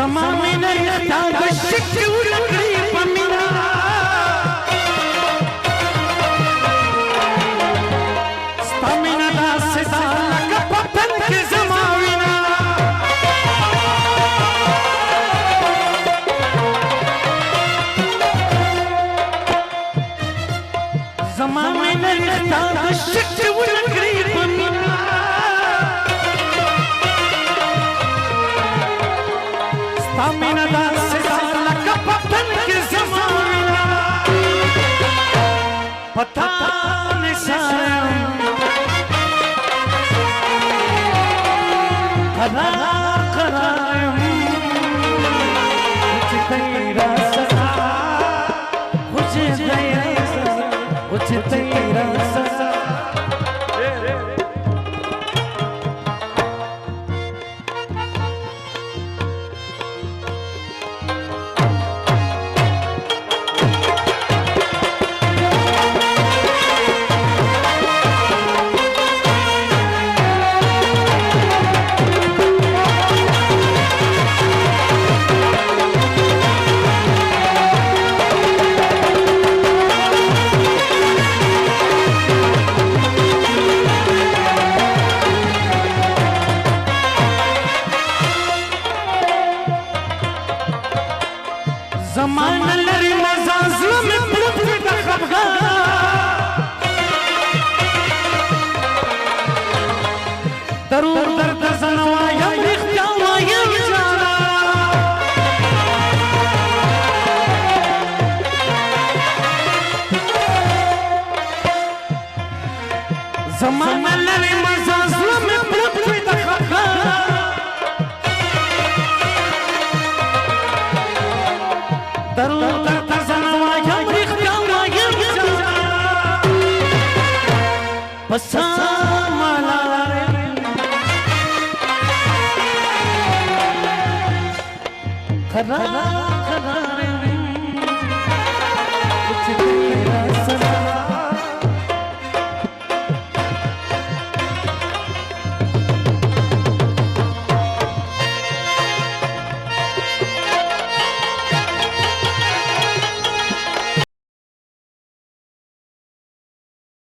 زماني نختار الشك والقريب منا استمنا دا سدالك بطنك زماننا زماني نختار الشك والقريب منا استمنا دا سدالك بطنك زماننا पतान सारम खरा खरायम कुछ तेरा सरा कुछ तेरा सरा कुछ तेरा सरा زمان لري مزازل من بلوتي دخبغا ضرور درد زنوايا اختوايا جانا زمان لري مزازل من بلوتي دخبغا ضرور درد زنوايا اختوايا جانا بسامالا खरा